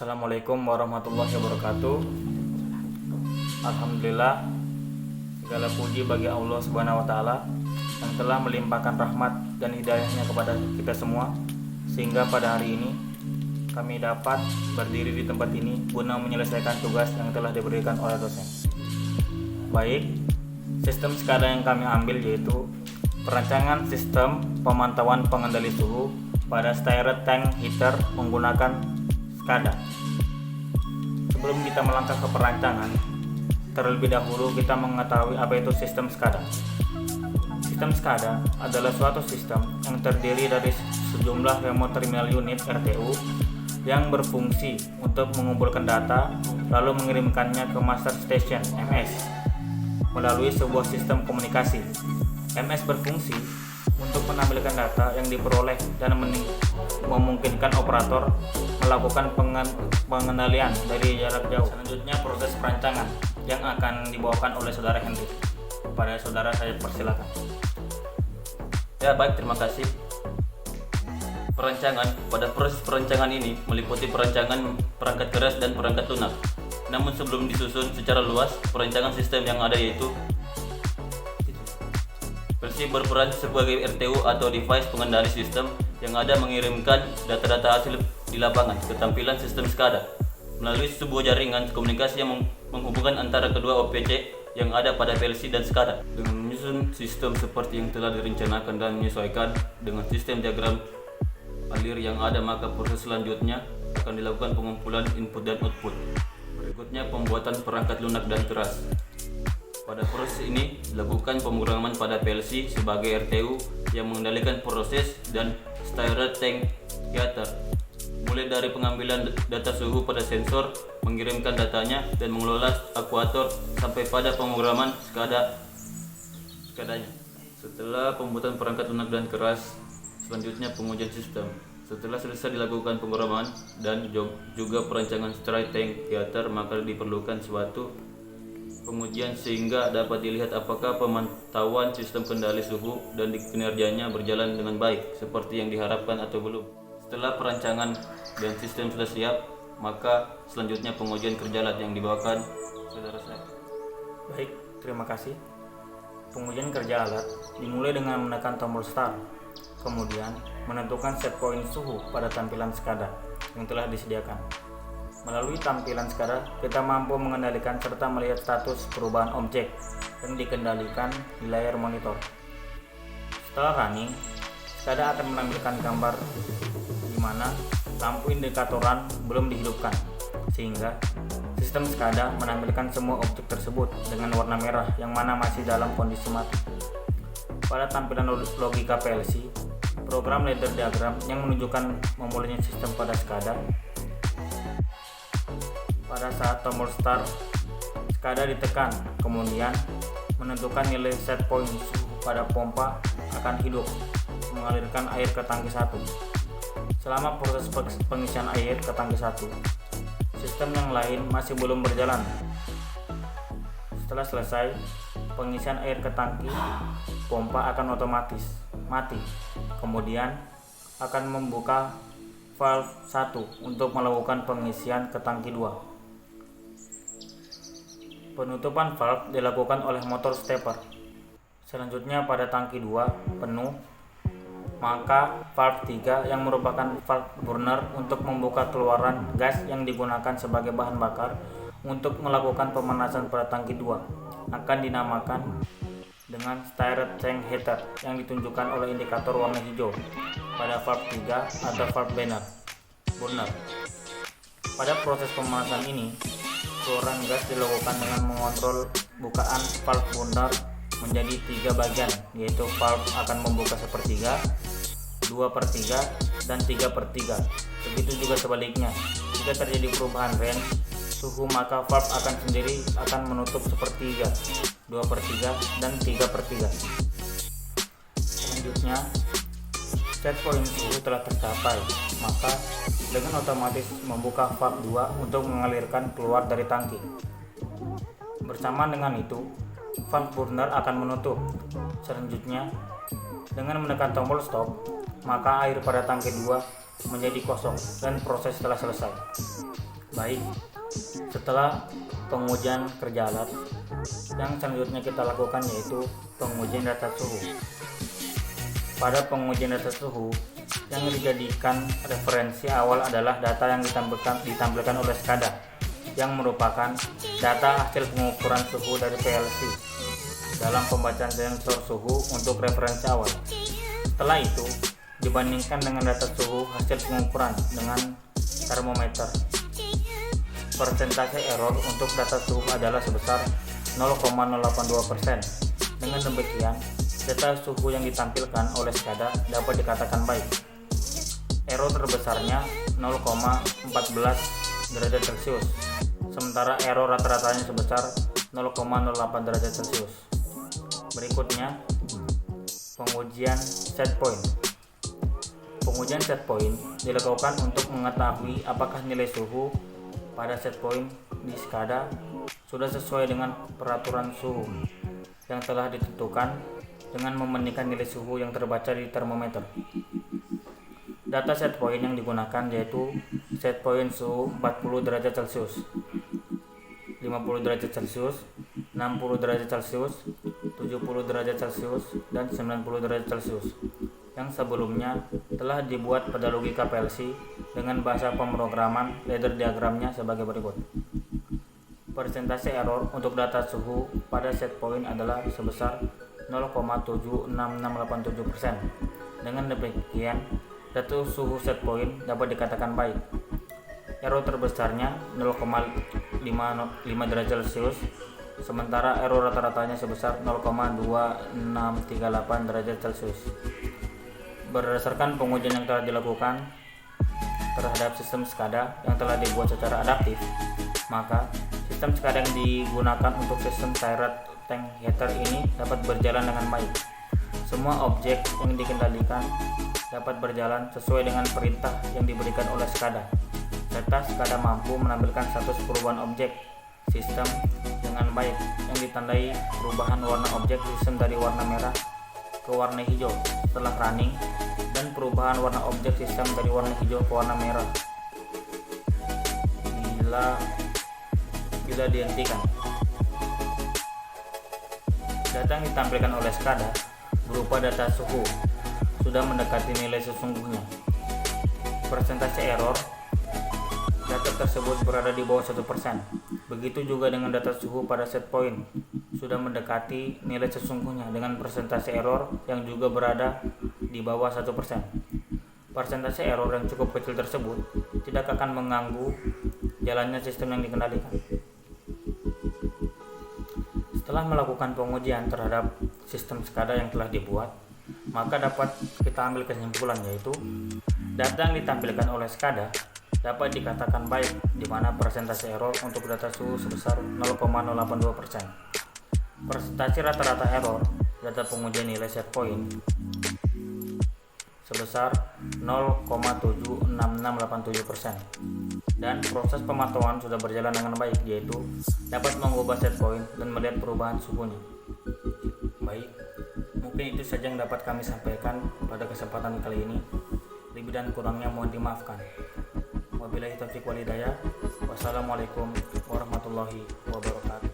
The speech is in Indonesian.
Assalamualaikum warahmatullahi wabarakatuh. Alhamdulillah, segala puji bagi Allah Subhanahu wa taala yang telah melimpahkan rahmat dan hidayahnya kepada kita semua, sehingga pada hari ini kami dapat berdiri di tempat ini guna menyelesaikan tugas yang telah diberikan oleh dosen. Baik, sistem SCADA yang kami ambil yaitu perancangan sistem pemantauan pengendali suhu pada stirred tank heater menggunakan SCADA. Sebelum kita melangkah ke perancangan, terlebih dahulu kita mengetahui apa itu sistem SCADA. Sistem SCADA adalah suatu sistem yang terdiri dari sejumlah remote terminal unit RTU yang berfungsi untuk mengumpulkan data lalu mengirimkannya ke master station MS melalui sebuah sistem komunikasi. MS berfungsi untuk menampilkan data yang diperoleh dan memungkinkan operator melakukan pengendalian dari jarak jauh. Selanjutnya proses perancangan yang akan dibawakan oleh saudara Henry. Pada saudara saya persilakan. Ya baik, terima kasih. Perancangan, pada proses perancangan ini meliputi perancangan perangkat keras dan perangkat lunak. Namun sebelum disusun secara luas, perancangan sistem yang ada yaitu versi berperan sebagai RTU atau device pengendali sistem yang ada mengirimkan data-data hasil di lapangan ke tampilan sistem SCADA melalui sebuah jaringan komunikasi yang menghubungkan antara kedua OPC yang ada pada PLC dan SCADA. Dengan menyusun sistem seperti yang telah direncanakan dan menyesuaikan dengan sistem diagram alir yang ada, maka proses selanjutnya akan dilakukan pengumpulan input dan output. Berikutnya pembuatan perangkat lunak dan keras. Pada proses ini dilakukan pemrograman pada PLC sebagai RTU yang mengendalikan proses dan stirred tank heater, mulai dari pengambilan data suhu pada sensor, mengirimkan datanya dan mengelola akuator sampai pada pemrograman SCADA-nya. Setelah pembuatan perangkat lunak dan keras, selanjutnya pengujian sistem. Setelah selesai dilakukan pemrograman dan juga perancangan stirred tank heater, maka diperlukan suatu pengujian sehingga dapat dilihat apakah pemantauan sistem kendali suhu dan kinerjanya berjalan dengan baik seperti yang diharapkan atau belum. Setelah perancangan dan sistem sudah siap, maka selanjutnya pengujian kerja alat yang dibawakan saudara saya. Baik, terima kasih. Pengujian kerja alat dimulai dengan menekan tombol start, kemudian menentukan set point suhu pada tampilan SCADA yang telah disediakan. Melalui tampilan SCADA, kita mampu mengendalikan serta melihat status perubahan objek yang dikendalikan di layar monitor. Setelah running, SCADA akan menampilkan gambar di mana lampu indikatoran belum dihidupkan, sehingga sistem SCADA menampilkan semua objek tersebut dengan warna merah yang mana masih dalam kondisi mati. Pada tampilan logika PLC, program ladder diagram yang menunjukkan memulainya sistem pada SCADA. Pada saat tombol start, SCADA ditekan, kemudian menentukan nilai set point suhu pada pompa akan hidup, mengalirkan air ke tangki 1. Selama proses pengisian air ke tangki 1, sistem yang lain masih belum berjalan. Setelah selesai pengisian air ke tangki, pompa akan otomatis mati, kemudian akan membuka valve 1 untuk melakukan pengisian ke tangki 2. Penutupan valve dilakukan oleh motor stepper. Selanjutnya pada tangki 2 penuh, maka valve 3 yang merupakan valve burner untuk membuka keluaran gas yang digunakan sebagai bahan bakar untuk melakukan pemanasan pada tangki 2 akan dinamakan dengan stirred tank heater yang ditunjukkan oleh indikator warna hijau pada valve 3 atau valve burner. Pada proses pemanasan ini, keluaran gas dilakukan dengan mengontrol bukaan valve burner menjadi 3 bagian, yaitu valve akan membuka sepertiga, 2/3, dan 3/3. Begitu juga sebaliknya, jika terjadi perubahan range suhu maka valve akan menutup sepertiga, 2/3, dan 3/3. Selanjutnya, set point suhu telah tercapai, maka dengan otomatis membuka valve 2 untuk mengalirkan keluar dari tangki. Bersamaan dengan itu, valve burner akan menutup. Selanjutnya, dengan menekan tombol stop, maka air pada tangki 2 menjadi kosong dan proses telah selesai. Baik, setelah pengujian kerja alat, yang selanjutnya kita lakukan yaitu pengujian data suhu. Pada pengujian data suhu, yang dijadikan referensi awal adalah data yang ditampilkan oleh SCADA, yang merupakan data hasil pengukuran suhu dari PLC dalam pembacaan sensor suhu untuk referensi awal. Setelah itu, dibandingkan dengan data suhu hasil pengukuran dengan termometer. Persentase error untuk data suhu adalah sebesar 0,082%. Dengan demikian, data suhu yang ditampilkan oleh SCADA dapat dikatakan baik. Error terbesarnya 0,14 derajat Celcius, sementara error rata-ratanya sebesar 0,08 derajat Celcius. Berikutnya, pengujian set point. Pengujian set point dilakukan untuk mengetahui apakah nilai suhu pada set point di SCADA sudah sesuai dengan peraturan suhu yang telah ditentukan dengan membandingkan nilai suhu yang terbaca di termometer. Data set point yang digunakan yaitu set point suhu 40 derajat Celcius, 50 derajat Celcius, 60 derajat Celcius, 70 derajat Celcius, dan 90 derajat Celcius, yang sebelumnya telah dibuat pada logika PLC dengan bahasa pemrograman ladder diagramnya sebagai berikut. Persentase error untuk data suhu pada set point adalah sebesar 0,76687%. Dengan demikian, data suhu set point dapat dikatakan baik. Error terbesarnya 0,55 derajat Celcius, sementara error rata-ratanya sebesar 0,2638 derajat Celcius. Berdasarkan pengujian yang telah dilakukan terhadap sistem SCADA yang telah dibuat secara adaptif, maka sistem SCADA yang digunakan untuk sistem Sirad tank heater ini dapat berjalan dengan baik. Semua objek yang dikendalikan dapat berjalan sesuai dengan perintah yang diberikan oleh SCADA, serta SCADA mampu menampilkan status perubahan objek sistem dengan baik yang ditandai perubahan warna objek sistem dari warna merah ke warna hijau setelah running, dan perubahan warna objek sistem dari warna hijau ke warna merah bila dihentikan. Data yang ditampilkan oleh SCADA berupa data suhu sudah mendekati nilai sesungguhnya. Persentase error data tersebut berada di bawah 1%. Begitu juga dengan data suhu pada set point sudah mendekati nilai sesungguhnya dengan persentase error yang juga berada di bawah 1%. Persentase error yang cukup kecil tersebut tidak akan mengganggu jalannya sistem yang dikendalikan. Setelah melakukan pengujian terhadap sistem SCADA yang telah dibuat, maka dapat kita ambil kesimpulan yaitu data yang ditampilkan oleh SCADA dapat dikatakan baik, di mana persentase error untuk data suhu sebesar 0,082%. Persentase rata-rata error data pengujian nilai set point sebesar 0,76687%, dan proses pemantauan sudah berjalan dengan baik, yaitu dapat mengubah set point dan melihat perubahan suhunya. Baik, mungkin itu saja yang dapat kami sampaikan pada kesempatan kali ini. Lebih dan kurangnya mohon dimaafkan. Wabillahi taufiq wal hidayah. Wassalamualaikum warahmatullahi wabarakatuh.